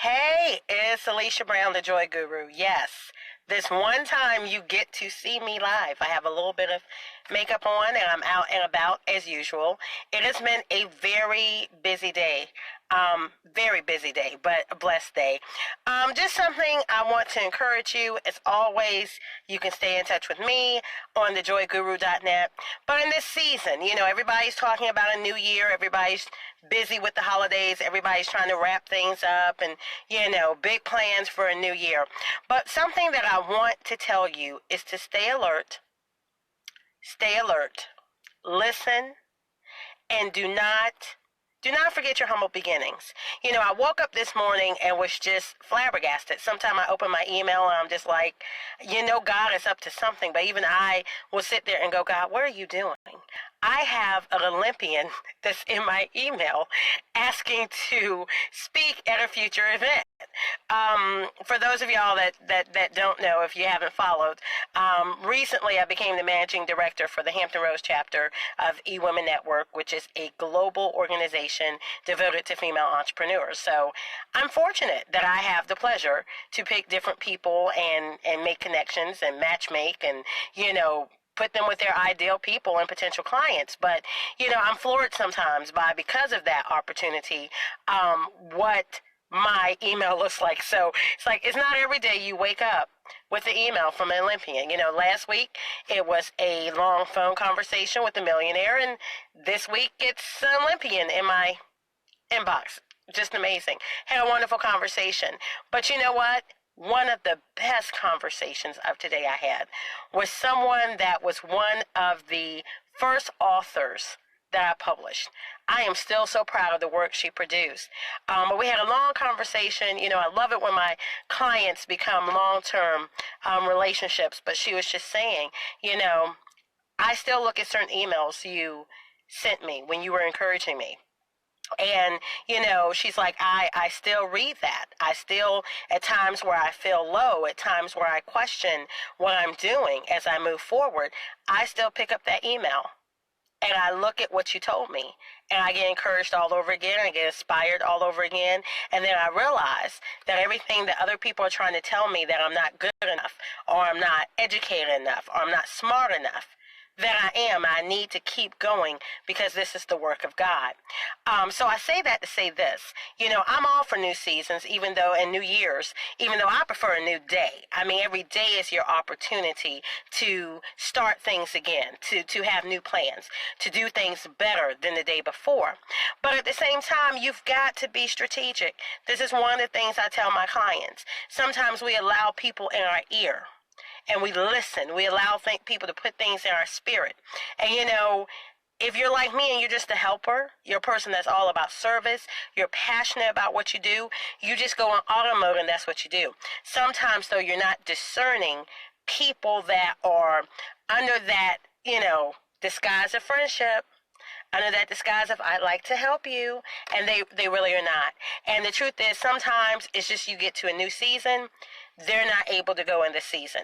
Hey, it's Alesha Brown, the Joy Guru. Yes, this one time you get to see me live. I have a little bit of makeup on and I'm out and about as usual. It has been a very busy day. Very busy day, but a blessed day. Just something I want to encourage you. As always, you can stay in touch with me on thejoyguru.net. But in this season, everybody's talking about a new year. Everybody's busy with the holidays. Everybody's trying to wrap things up and, big plans for a new year. But something that I want to tell you is to stay alert, listen, and do not forget your humble beginnings. I woke up this morning and was just flabbergasted. Sometimes I open my email and I'm just like, God is up to something. But even I will sit there and go, God, what are you doing? I have an Olympian that's in my email asking to speak at a future event. For those of y'all that don't know, if you haven't followed, recently I became the managing director for the Hampton Roads chapter of eWomen Network, which is a global organization devoted to female entrepreneurs. So I'm fortunate that I have the pleasure to pick different people and make connections and matchmake and, put them with their ideal people and potential clients. But, I'm floored sometimes because of that opportunity, what my email looks like. So it's not every day you wake up with an email from an Olympian. Last week it was a long phone conversation with a millionaire, and this week it's an Olympian in my inbox. Just amazing. Had a wonderful conversation. But you know what? One of the best conversations of today I had was someone that was one of the first authors that I published. I am still so proud of the work she produced. But we had a long conversation. I love it when my clients become long-term relationships. But she was just saying, I still look at certain emails you sent me when you were encouraging me. And, she's like, I still read that. I still, at times where I feel low, at times where I question what I'm doing as I move forward, I still pick up that email. And I look at what you told me, and I get encouraged all over again, and I get inspired all over again, and then I realize that everything that other people are trying to tell me that I'm not good enough, or I'm not educated enough, or I'm not smart enough, that I need to keep going because this is the work of God. So I say that to say this. I'm all for new seasons, and new years, even though I prefer a new day. I mean, every day is your opportunity to start things again, to have new plans, to do things better than the day before. But at the same time, you've got to be strategic. This is one of the things I tell my clients. Sometimes we allow people in our ear, and we listen. We allow people to put things in our spirit. And, if you're like me and you're just a helper, you're a person that's all about service, you're passionate about what you do, you just go on auto mode and that's what you do. Sometimes, though, you're not discerning people that are under that, disguise of friendship, under that disguise of I'd like to help you, and they really are not. And the truth is, sometimes it's just you get to a new season, they're not able to go in the season.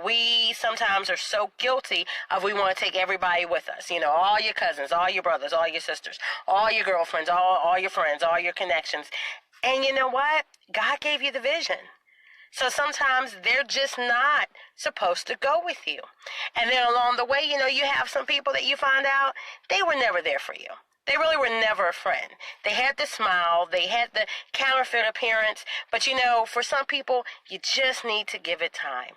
We sometimes are so guilty of we want to take everybody with us. All your cousins, all your brothers, all your sisters, all your girlfriends, all your friends, all your connections. And you know what? God gave you the vision. So sometimes they're just not supposed to go with you. And then along the way, you have some people that you find out they were never there for you. They really were never a friend. They had the smile, they had the counterfeit appearance, but for some people, you just need to give it time.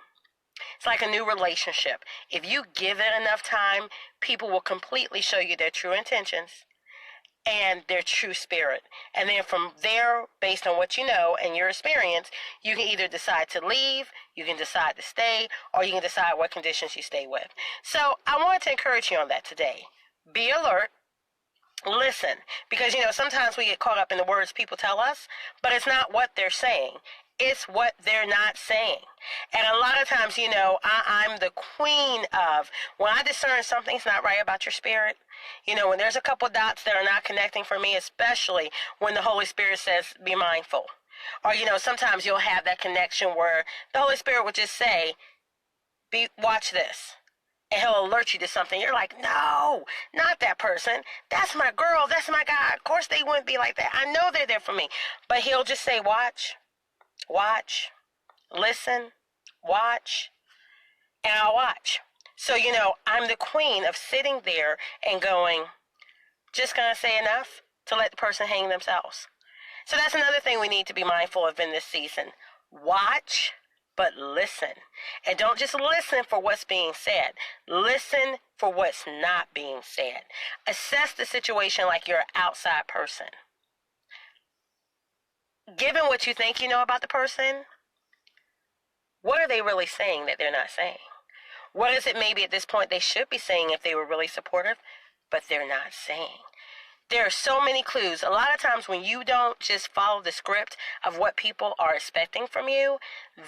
It's like a new relationship. If you give it enough time, people will completely show you their true intentions and their true spirit. And then from there, based on what you know and your experience, you can either decide to leave, you can decide to stay, or you can decide what conditions you stay with. So I wanted to encourage you on that today. Be alert. Listen, because, sometimes we get caught up in the words people tell us, but it's not what they're saying. It's what they're not saying. And a lot of times, I'm the queen of, when I discern something's not right about your spirit, when there's a couple dots that are not connecting for me, especially when the Holy Spirit says, be mindful. Or, sometimes you'll have that connection where the Holy Spirit would just say, watch this. And he'll alert you to something. You're like, no, not that person. That's my girl. That's my guy. Of course they wouldn't be like that. I know they're there for me. But he'll just say, watch, watch, listen, watch, and I'll watch. So, I'm the queen of sitting there and going, just going to say enough to let the person hang themselves. So that's another thing we need to be mindful of in this season. Watch, but listen. And don't just listen for what's being said. Listen for what's not being said. Assess the situation like you're an outside person. Given what you think you know about the person, what are they really saying that they're not saying? What is it maybe at this point they should be saying if they were really supportive, but they're not saying? There are so many clues. A lot of times when you don't just follow the script of what people are expecting from you,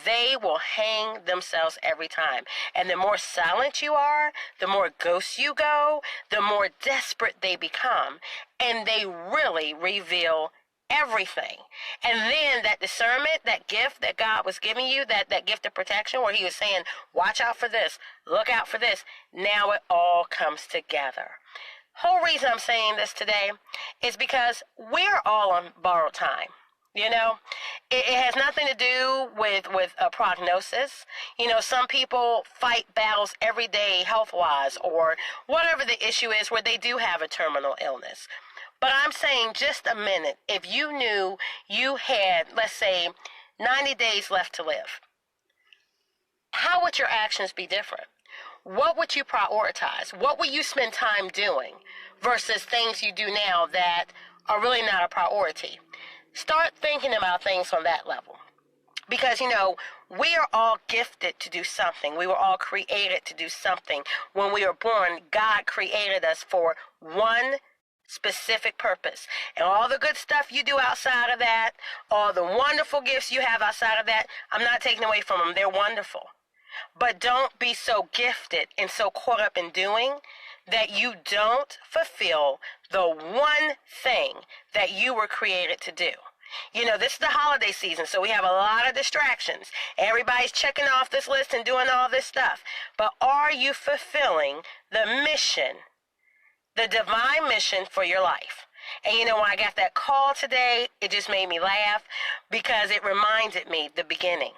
they will hang themselves every time. And the more silent you are, the more ghosts you go, the more desperate they become. And they really reveal everything. And then that discernment, that gift that God was giving you, that gift of protection where he was saying, watch out for this, look out for this. Now it all comes together. Whole reason I'm saying this today is because we're all on borrowed time. It has nothing to do with a prognosis. Some people fight battles every day health-wise or whatever the issue is where they do have a terminal illness. But I'm saying just a minute, if you knew you had, let's say, 90 days left to live, how would your actions be different? What would you prioritize? What would you spend time doing versus things you do now that are really not a priority? Start thinking about things on that level. Because, we are all gifted to do something. We were all created to do something. When we were born, God created us for one specific purpose. And all the good stuff you do outside of that, all the wonderful gifts you have outside of that, I'm not taking away from them. They're wonderful. But don't be so gifted and so caught up in doing that you don't fulfill the one thing that you were created to do. This is the holiday season, so we have a lot of distractions. Everybody's checking off this list and doing all this stuff. But are you fulfilling the mission, the divine mission for your life? And when I got that call today, it just made me laugh because it reminded me the beginning.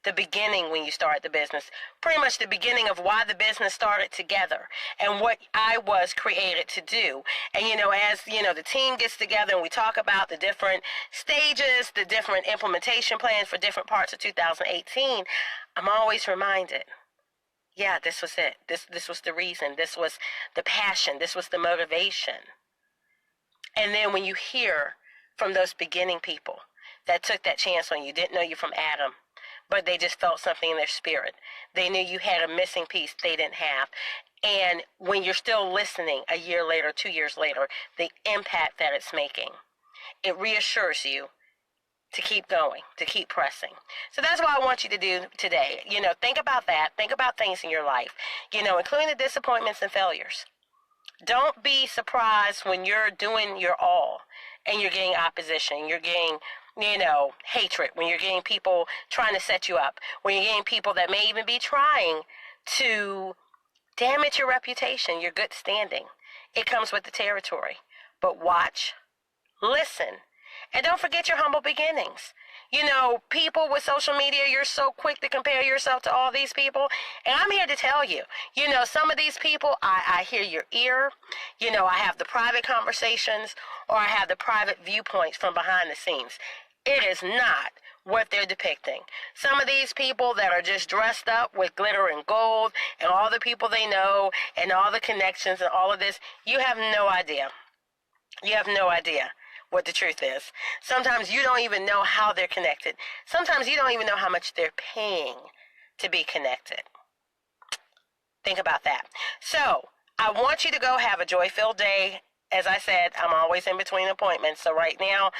The beginning when you start the business, pretty much the beginning of why the business started together and what I was created to do. And, as, the team gets together and we talk about the different stages, the different implementation plans for different parts of 2018, I'm always reminded, yeah, this was it. This was the reason. This was the passion. This was the motivation. And then when you hear from those beginning people that took that chance on you, didn't know you from Adam, but they just felt something in their spirit. They knew you had a missing piece they didn't have. And when you're still listening a year later, 2 years later, the impact that it's making, it reassures you to keep going, to keep pressing. So that's what I want you to do today. Think about that. Think about things in your life, including the disappointments and failures. Don't be surprised when you're doing your all and you're getting opposition, you're getting hatred, when you're getting people trying to set you up, when you're getting people that may even be trying to damage your reputation, your good standing. It comes with the territory. But watch, listen, and don't forget your humble beginnings. People with social media, you're so quick to compare yourself to all these people. And I'm here to tell you, some of these people, I hear your ear. I have the private conversations or I have the private viewpoints from behind the scenes. It is not what they're depicting. Some of these people that are just dressed up with glitter and gold and all the people they know and all the connections and all of this, you have no idea. You have no idea what the truth is. Sometimes you don't even know how they're connected. Sometimes you don't even know how much they're paying to be connected. Think about that. So, I want you to go have a joy-filled day. As I said, I'm always in between appointments. So right now,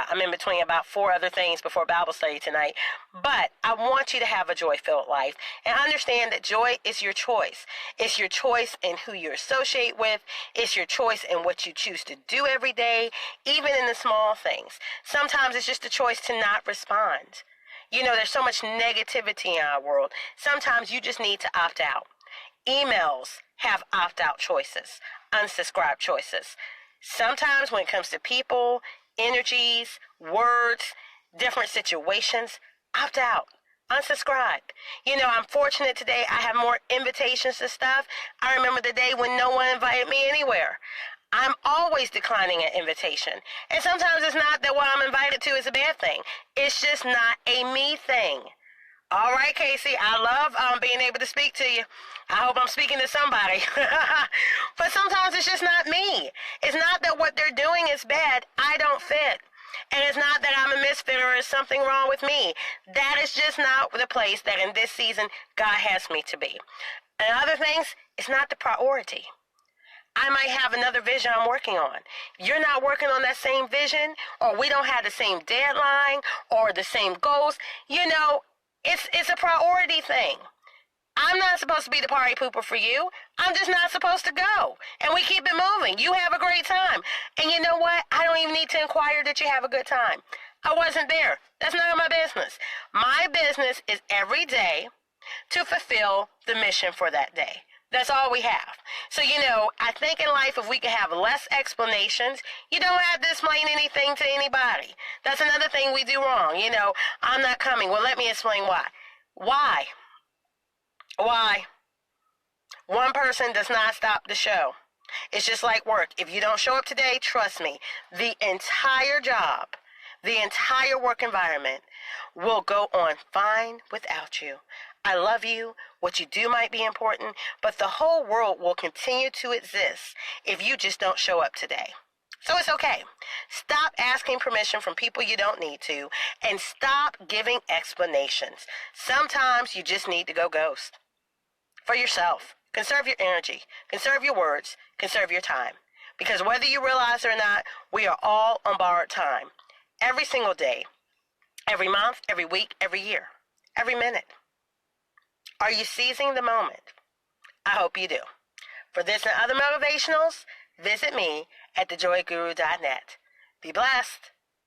I'm in between about 4 other things before Bible study tonight. But I want you to have a joy-filled life. And understand that joy is your choice. It's your choice in who you associate with. It's your choice in what you choose to do every day, even in the small things. Sometimes it's just a choice to not respond. There's so much negativity in our world. Sometimes you just need to opt out. Emails have opt-out choices, unsubscribe choices. Sometimes when it comes to people, energies, words, different situations, opt out. Unsubscribe. I'm fortunate today. I have more invitations to stuff. I remember the day when no one invited me anywhere. I'm always declining an invitation. And sometimes it's not that what I'm invited to is a bad thing. It's just not a me thing. All right, Casey, I love being able to speak to you. I hope I'm speaking to somebody. But sometimes it's just not me. It's not that what they're doing is bad. I don't fit. And it's not that I'm a misfit or there's something wrong with me. That is just not the place that in this season God has me to be. And other things, it's not the priority. I might have another vision I'm working on. You're not working on that same vision, or we don't have the same deadline or the same goals. It's a priority thing. I'm not supposed to be the party pooper for you. I'm just not supposed to go. And we keep it moving. You have a great time. And you know what? I don't even need to inquire that you have a good time. I wasn't there. That's none of my business. My business is every day to fulfill the mission for that day. That's all we have. So, I think in life if we could have less explanations, you don't have to explain anything to anybody. That's another thing we do wrong. I'm not coming. Well, let me explain why. Why? One person does not stop the show. It's just like work. If you don't show up today, trust me, the entire job, the entire work environment will go on fine without you. I love you. What you do might be important, but the whole world will continue to exist if you just don't show up today. So it's okay. Stop asking permission from people you don't need to, and stop giving explanations. Sometimes you just need to go ghost. For yourself. Conserve your energy. Conserve your words. Conserve your time. Because whether you realize it or not, we are all on borrowed time. Every single day. Every month, every week, every year. Every minute. Are you seizing the moment? I hope you do. For this and other motivationals, visit me at thejoyguru.net. Be blessed.